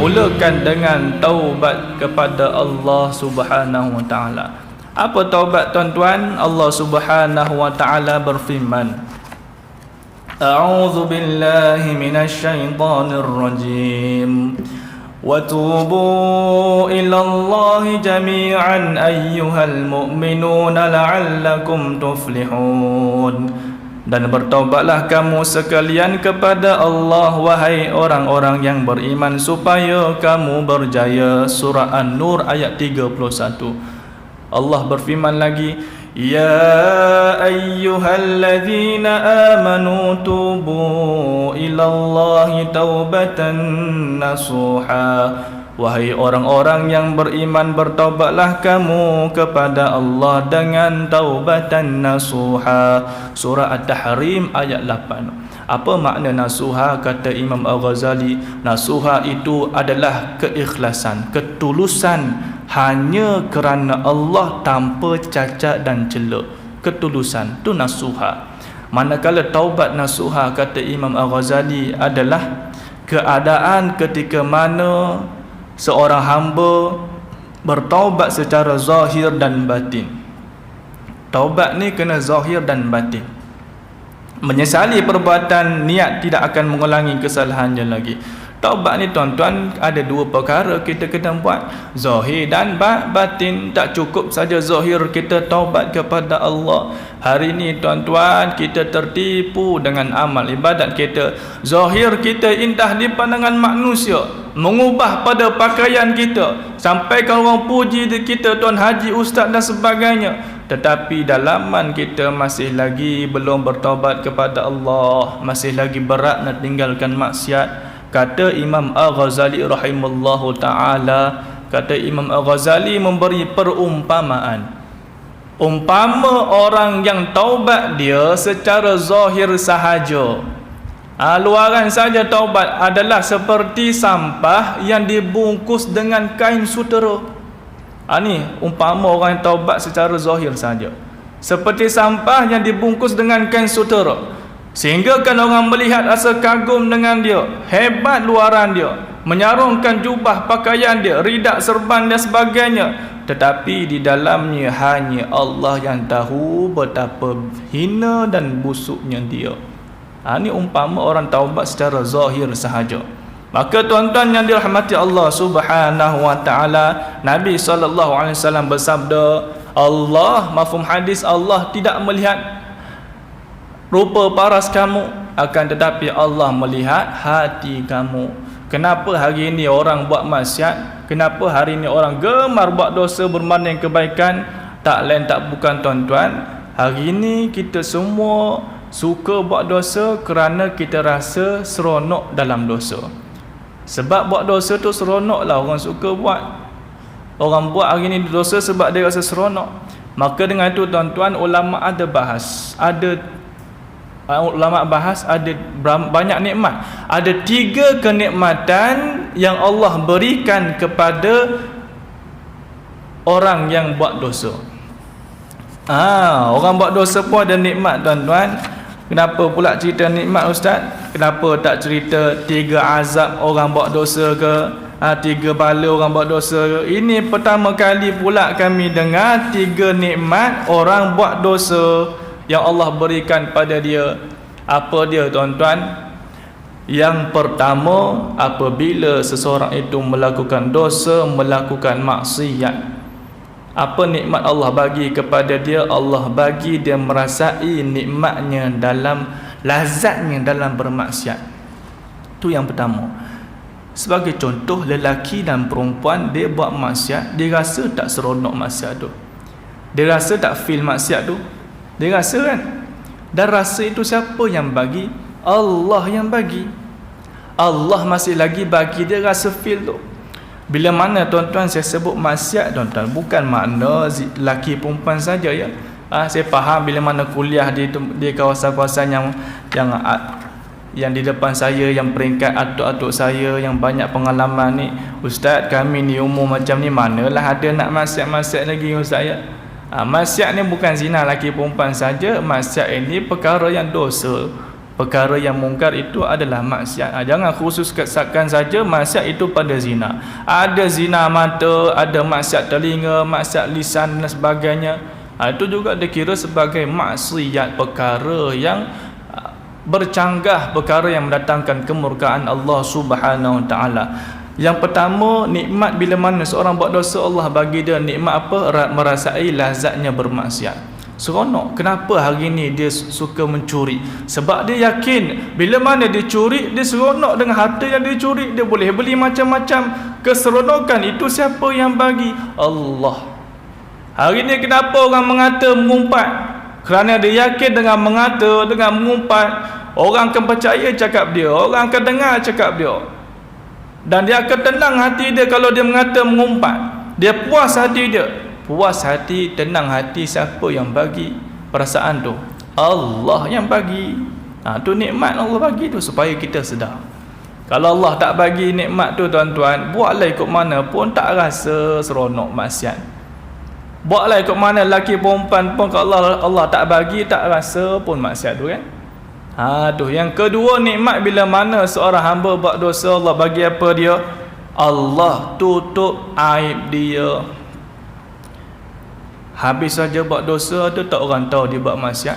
mulakan dengan taubat kepada Allah Subhanahu wa taala. Apa taubat tuan-tuan? Allah Subhanahu wa taala berfirman, A'udzu billahi minasy syaithanir rajim. Wa tubu ilallahi jami'an ayyuhal mu'minuna la'allakum tuflihun. Dan bertaubatlah kamu sekalian kepada Allah, wahai orang-orang yang beriman, supaya kamu berjaya. Surah An-Nur ayat 31. Allah berfirman lagi, Ya ayyuhalladzina amanu tubu ilallahi taubatan nasuha. Wahai orang-orang yang beriman, bertaubatlah kamu kepada Allah dengan taubatan nasuha. Surah At-Tahrim ayat 8. Apa makna nasuha? Kata Imam Al-Ghazali, nasuha itu adalah keikhlasan, ketulusan hanya kerana Allah tanpa cacat dan celak. Ketulusan tu nasuha. Manakala taubat nasuha, kata Imam Al-Ghazali, adalah keadaan ketika mana seorang hamba bertaubat secara zahir dan batin. Taubat ni kena zahir dan batin. Menyesali perbuatan, niat tidak akan mengulangi kesalahannya lagi. Taubat ni tuan-tuan ada dua perkara kita kena buat, zahir dan batin. Tak cukup saja zahir kita taubat kepada Allah. Hari ni tuan-tuan kita tertipu dengan amal ibadat kita. Zahir kita indah di pandangan manusia, mengubah pada pakaian kita, sampai kalau orang puji kita tuan haji, ustaz dan sebagainya. Tetapi dalaman kita masih lagi belum bertaubat kepada Allah, masih lagi berat nak tinggalkan maksiat. Kata Imam Al-Ghazali rahimallahu ta'ala, kata Imam Al-Ghazali memberi perumpamaan. Umpama orang yang taubat dia secara zahir sahaja, luaran saja taubat, adalah seperti sampah yang dibungkus dengan kain sutera. Ni umpama orang yang taubat secara zahir saja, seperti sampah yang dibungkus dengan kain sutera, sehingga kan orang melihat rasa kagum dengan dia, hebat luaran dia, menyarungkan jubah pakaian dia, ridak serban dan sebagainya, tetapi di dalamnya hanya Allah yang tahu betapa hina dan busuknya dia. Ini umpama orang taubat secara zahir sahaja. Maka tuan-tuan yang dirahmati Allah Subhanahu wa taala, Nabi SAW bersabda, Allah, mafhum hadis, Allah tidak melihat rupa paras kamu, akan tetapi Allah melihat hati kamu. Kenapa hari ini orang buat maksiat? Kenapa hari ini orang gemar buat dosa berbanding kebaikan? Tak lain tak bukan tuan-tuan, hari ini kita semua suka buat dosa kerana kita rasa seronok dalam dosa. Sebab buat dosa tu seronok lah orang suka buat. Orang buat hari ini dosa sebab dia rasa seronok. Maka dengan itu tuan-tuan, ulama ada bahas, ada banyak nikmat. Ada 3 kenikmatan yang Allah berikan kepada orang yang buat dosa. Orang buat dosa pun ada nikmat tuan-tuan. Kenapa pula cerita nikmat ustaz? Kenapa tak cerita 3 azab orang buat dosa ke? 3 bala orang buat dosa ke? Ini pertama kali pula kami dengar 3 nikmat orang buat dosa yang Allah berikan pada dia. Apa dia tuan-tuan? Yang pertama, apabila seseorang itu melakukan dosa, melakukan maksiat, apa nikmat Allah bagi kepada dia? Allah bagi dia merasai nikmatnya dalam, lazatnya dalam bermaksiat. Itu yang pertama. Sebagai contoh, lelaki dan perempuan dia buat maksiat, dia rasa tak seronok maksiat tu? Dia rasa tak feel maksiat tu? Dia rasa kan? Dan rasa itu siapa yang bagi? Allah yang bagi. Allah masih lagi bagi dia rasa feel tu. Bila mana tuan-tuan saya sebut maksiat tuan-tuan, bukan makna lelaki perempuan saja ya. Saya faham bila mana kuliah di kawasan-kawasan yang di depan saya, yang peringkat atuk-atuk saya yang banyak pengalaman ni, ustaz kami ni umur macam ni manalah ada nak maksiat-maksiat lagi ustaz ya. Maksiat ni bukan zina lelaki perempuan saja, maksiat ini perkara yang dosa. Perkara yang mungkar itu adalah maksiat. Jangan khususkan saja maksiat itu pada zina. Ada zina mata, ada maksiat telinga, maksiat lisan dan sebagainya. Itu juga dikira sebagai maksiat, perkara yang bercanggah, perkara yang mendatangkan kemurkaan Allah Subhanahu Wa Taala. Yang pertama, nikmat bila mana seorang buat dosa, Allah bagi dia nikmat apa? Merasai lazatnya bermaksiat. Seronok. Kenapa hari ni dia suka mencuri? Sebab dia yakin bila mana dia curi, dia seronok dengan harta yang dia curi. Dia boleh beli macam-macam. Keseronokan itu siapa yang bagi? Allah. Hari ni kenapa orang mengata mengumpat? Kerana dia yakin dengan mengata, dengan mengumpat, orang akan percaya cakap dia, orang akan dengar cakap dia. Dan dia akan tenang hati dia kalau dia mengata mengumpat. Dia puas hati dia. Puas hati, tenang hati. Siapa yang bagi perasaan tu? Allah yang bagi. Tu nikmat Allah bagi tu supaya kita sedar. Kalau Allah tak bagi nikmat tu tuan-tuan, buatlah ikut mana pun tak rasa seronok maksiat. Buatlah ikut mana lelaki perempuan pun, kalau Allah tak bagi tak rasa pun maksiat tu kan. Tu yang kedua, nikmat bila mana seorang hamba buat dosa, Allah bagi apa dia? Allah tutup aib dia. Habis saja buat dosa, ada tak orang tahu dia buat maksiat?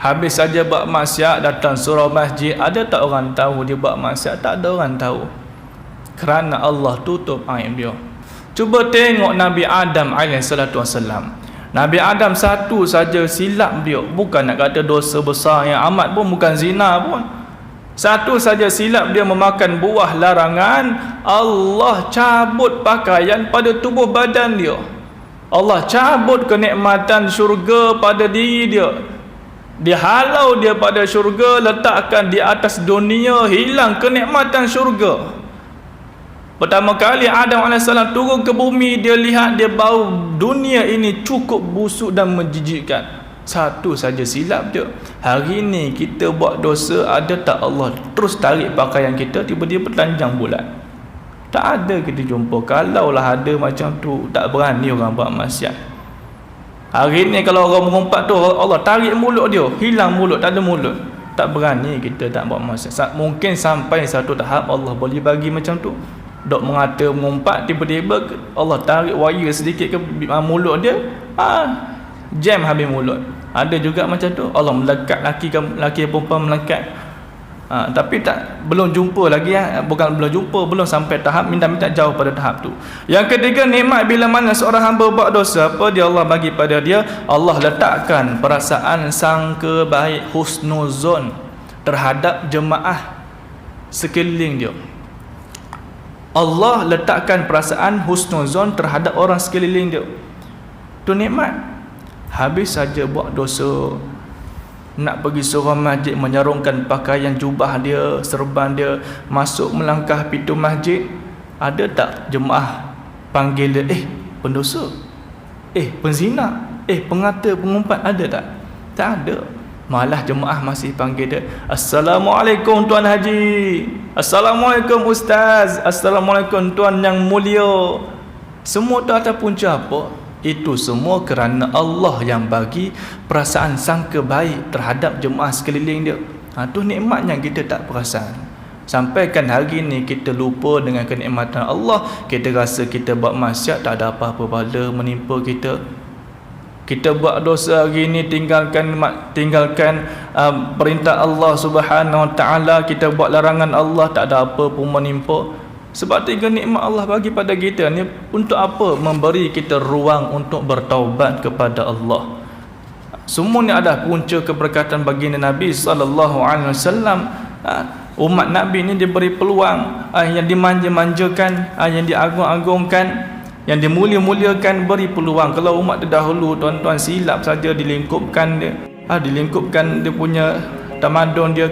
Habis saja buat maksiat, datang surau masjid, ada tak orang tahu dia buat maksiat? Tak ada orang tahu. Kerana Allah tutup aib dia. Cuba tengok Nabi Adam alaihissalatu wassalam. Nabi Adam satu saja silap dia, bukan nak kata dosa besar yang amat pun, bukan zina pun. Satu saja silap dia memakan buah larangan, Allah cabut pakaian pada tubuh badan dia. Allah cabut kenikmatan syurga pada diri dia. Dia halau dia pada syurga, letakkan di atas dunia, hilang kenikmatan syurga. Pertama kali Adam AS turun ke bumi, dia lihat, dia bau dunia ini cukup busuk dan menjijikkan. Satu saja silap dia. Hari ni kita buat dosa, ada tak Allah terus tarik pakaian kita, tiba-tiba telanjang bulat? Tak ada kita jumpa. Kalaulah ada macam tu, tak berani orang buat maksiat. Hari ni kalau orang mengumpat tu, Allah tarik mulut dia, hilang mulut, tak ada mulut. Tak berani kita tak buat maksiat. Mungkin sampai satu tahap Allah boleh bagi macam tu. Dok mengata mengumpat, tiba-tiba Allah tarik wire sedikit ke mulut dia, jam habis mulut. Ada juga macam tu. Allah melekat laki perempuan melekat. Tapi belum jumpa lagi, bukan belum jumpa, belum sampai tahap minta jauh pada tahap tu. Yang ketiga, nikmat bila mana seorang hamba buat dosa, apa dia Allah bagi pada dia? Allah letakkan perasaan sangka baik, husnuzon terhadap jemaah sekeliling dia. Allah letakkan perasaan husnuzon terhadap orang sekeliling dia. Tu nikmat. Habis saja buat dosa, nak pergi surau masjid, menyarungkan pakaian jubah dia, serban dia, masuk melangkah pintu masjid, ada tak jemaah panggil dia, pendosa, penzina, pengata, pengumpat, ada tak? Tak ada. Malah jemaah masih panggil dia, Assalamualaikum Tuan Haji, Assalamualaikum Ustaz, Assalamualaikum Tuan yang mulia. Semua tu atas punca apa? Itu semua kerana Allah yang bagi perasaan sangka baik terhadap jemaah sekeliling dia. Tu nikmat yang kita tak perasan. Sampaikan hari ni kita lupa dengan kenikmatan Allah. Kita rasa kita buat maksiat, tak ada apa-apa bala menimpa kita. Kita buat dosa hari ni, tinggalkan perintah Allah Subhanahu Wa Taala, kita buat larangan Allah, tak ada apa pun menimpa. Sebab tiga nikmat Allah bagi pada kita ni untuk apa? Memberi kita ruang untuk bertaubat kepada Allah. Semua ni adalah punca keberkatan baginda Nabi SAW. Umat Nabi ni diberi peluang, yang dimanja-manjakan, yang diagung-agungkan, yang dimulia-muliakan, beri peluang. Kalau umat terdahulu tuan-tuan silap saja, dilingkupkan dia, dilingkupkan dia punya tamadun dia,